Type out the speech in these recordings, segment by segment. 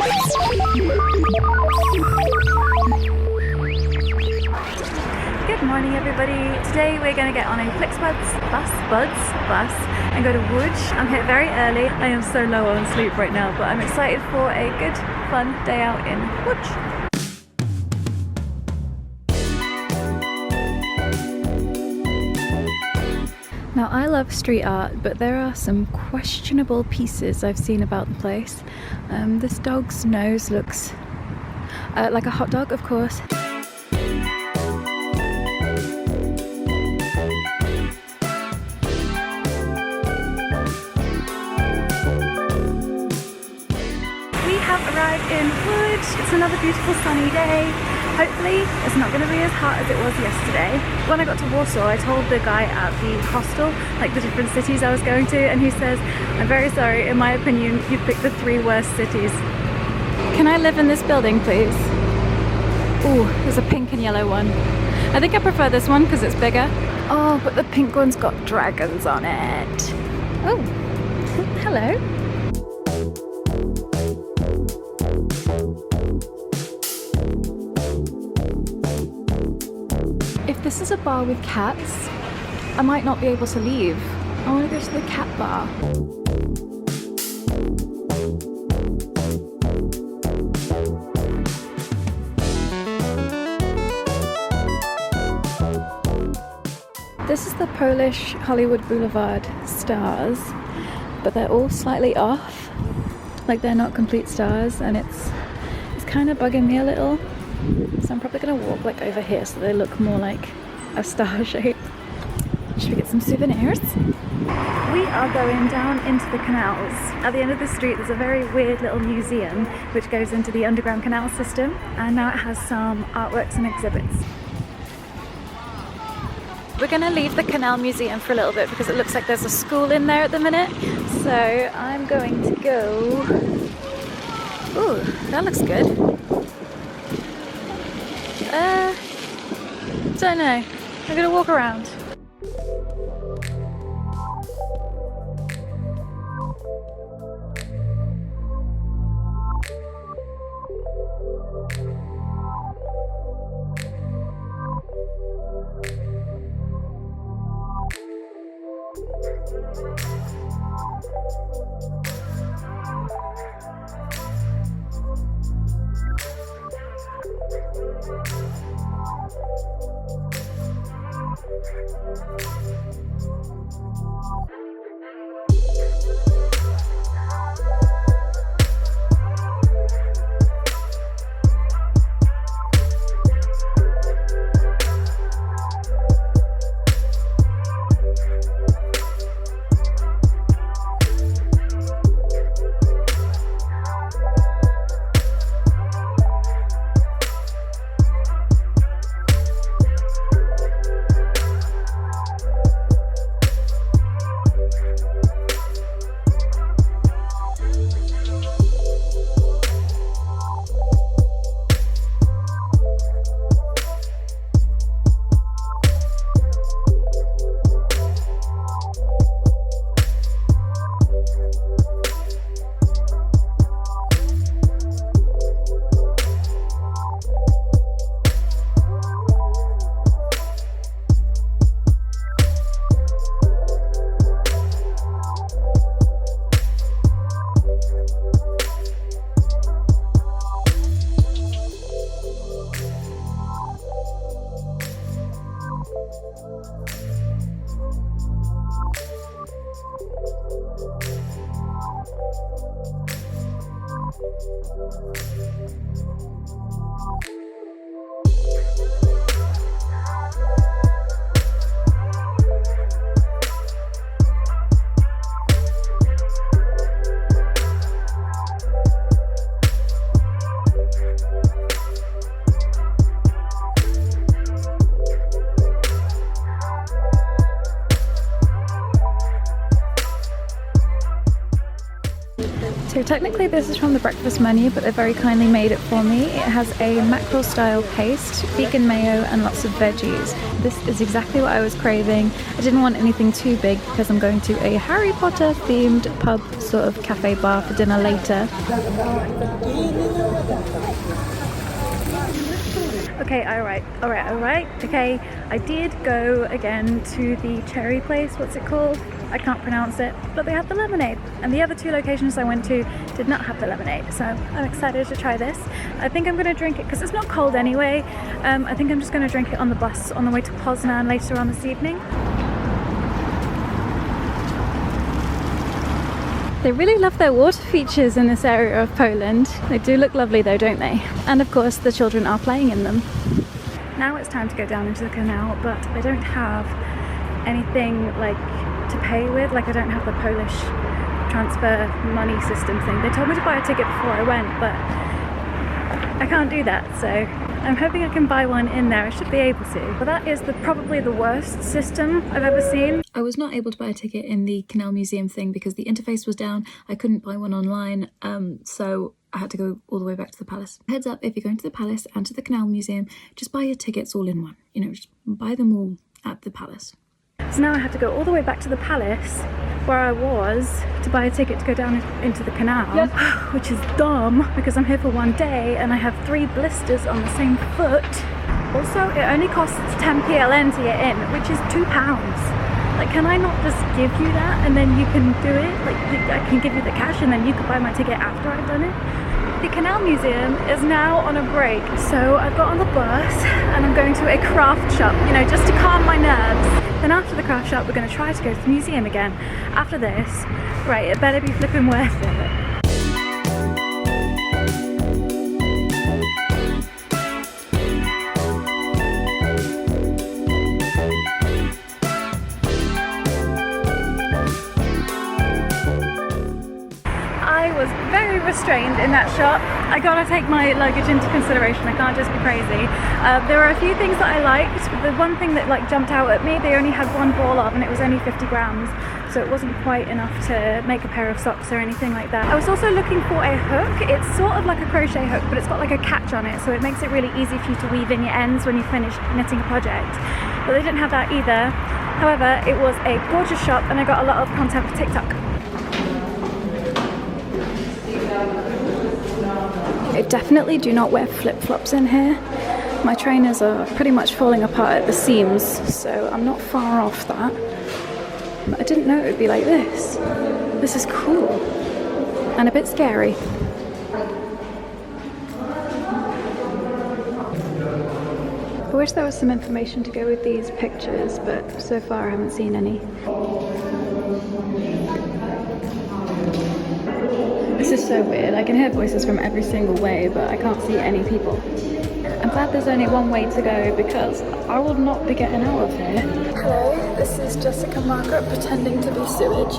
Good morning everybody. Today we're going to get on a Flixbus bus and go to Lòdź. I'm here very early. I am so low on sleep right now, but I'm excited for a good fun day out in Lòdź. Now I love street art, but there are some questionable pieces I've seen about the place. This dog's nose looks like a hot dog, of course. We have arrived in Lòdź. It's another beautiful sunny day. Hopefully it's not going to be as hot as it was yesterday. When I got to Warsaw, I told the guy at the hostel like the different cities I was going to, and he says, I'm very sorry, in my opinion you picked the 3 worst cities. Can I live in this building please? Ooh, there's a pink and yellow one. I think I prefer this one because it's bigger. Oh, but the pink one's got dragons on it. Oh, hello. If this is a bar with cats, I might not be able to leave. I want to go to the cat bar. This is the Polish Hollywood Boulevard stars, but they're all slightly off. Like they're not complete stars, and it's kind of bugging me a little. So I'm probably going to walk like over here so they look more like a star shape. Should we get some souvenirs? We are going down into the canals. At the end of the street there's a very weird little museum which goes into the underground canal system, and now it has some artworks and exhibits. We're going to leave the canal museum for a little bit because it looks like there's a school in there at the minute. So I'm going to go... Ooh, that looks good. Don't know. I'm gonna walk around. So technically this is from the breakfast menu, but they very kindly made it for me. It has a mackerel style paste, vegan mayo and lots of veggies. This is exactly what I was craving. I didn't want anything too big because I'm going to a Harry Potter themed pub sort of cafe bar for dinner later. Okay, alright. Okay, I did go again to the cherry place, what's it called? I can't pronounce it, but they had the lemonade. And the other two locations I went to did not have the lemonade, so I'm excited to try this. I think I'm gonna drink it, because it's not cold anyway. I think I'm just gonna drink it on the bus on the way to Poznan later on this evening. They really love their water features in this area of Poland. They do look lovely though, don't they? And of course the children are playing in them. Now it's time to go down into the canal, but I don't have anything like to pay with. Like I don't have the Polish transfer money system thing. They told me to buy a ticket before I went, but I can't do that, so I'm hoping I can buy one in there. I should be able to. But that is probably the worst system I've ever seen. I was not able to buy a ticket in the Canal Museum thing because the interface was down. I couldn't buy one online, so I had to go all the way back to the palace. Heads up, if you're going to the palace and to the Canal Museum, just buy your tickets all in one. You know, just buy them all at the palace. So now I have to go all the way back to the palace where I was to buy a ticket to go down into the canal, which is dumb because I'm here for one day and I have 3 blisters on the same foot. Also, it only costs 10 PLN to get in, which is £2. Like, can I not just give you that and then you can do it? Like, I can give you the cash and then you can buy my ticket after I've done it? The Canal Museum is now on a break, so I've got on the bus and I'm going to a craft shop, you know, just to calm my nerves. Then after the craft shop, we're going to try to go to the museum again. After this, right, it better be flipping worth it. Very restrained in that shop. I gotta take my luggage into consideration. I can't just be crazy. There were a few things that I liked. The one thing that like jumped out at me, they only had one ball of and it was only 50 grams, so it wasn't quite enough to make a pair of socks or anything like that. I was also looking for a hook. It's sort of like a crochet hook, but it's got like a catch on it, so it makes it really easy for you to weave in your ends when you finish knitting a project. But they didn't have that either. However, it was a gorgeous shop and I got a lot of content for TikTok. I definitely do not wear flip-flops in here. My trainers are pretty much falling apart at the seams, so I'm not far off that. But I didn't know it would be like this. This is cool. And a bit scary. I wish there was some information to go with these pictures, but so far I haven't seen any. This is so weird. I can hear voices from every single way, but I can't see any people. I'm glad there's only one way to go because I will not be getting out of here. Hello, this is Jessica Margaret pretending to be sewage.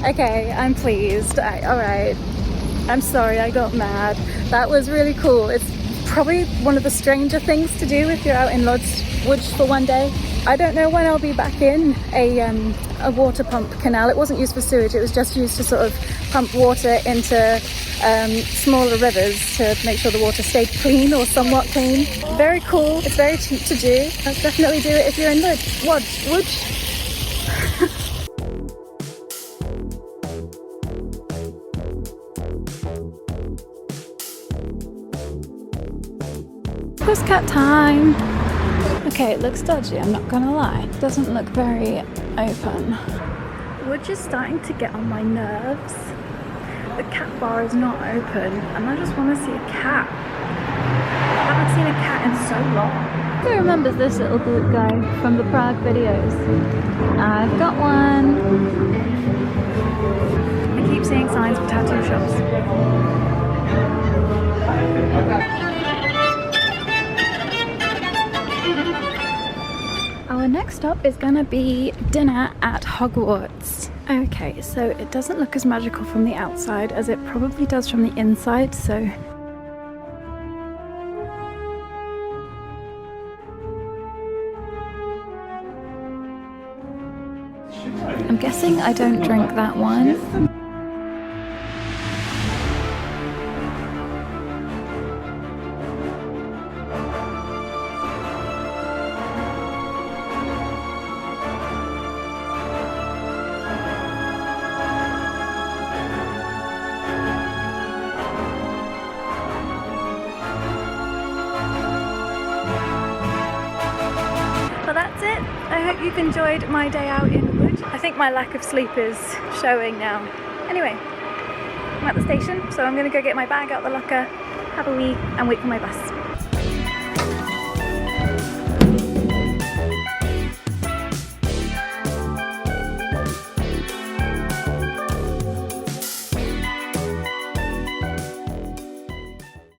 Okay, I'm pleased. Alright. I'm sorry I got mad. That was really cool. It's probably one of the stranger things to do if you're out in Lodź for one day. I don't know when I'll be back in a water pump canal. It wasn't used for sewage, it was just used to sort of pump water into smaller rivers to make sure the water stayed clean or somewhat clean. Very cool. It's very cheap to do. I'll definitely do it if you're in Lodź. Postcard time! Okay, it looks dodgy, I'm not gonna lie. It doesn't look very open. We're just starting to get on my nerves. The cat bar is not open and I just want to see a cat. I haven't seen a cat in so long. Who remembers this little guy from the Prague videos? I've got one! I keep seeing signs for tattoo shops. Our next stop is gonna be dinner at Hogwarts. Okay, so it doesn't look as magical from the outside as it probably does from the inside, so... I'm guessing I don't drink that one. I hope you've enjoyed my day out in Lodź. I think my lack of sleep is showing now. Anyway, I'm at the station, so I'm gonna go get my bag out the locker, have a wee, and wait for my bus.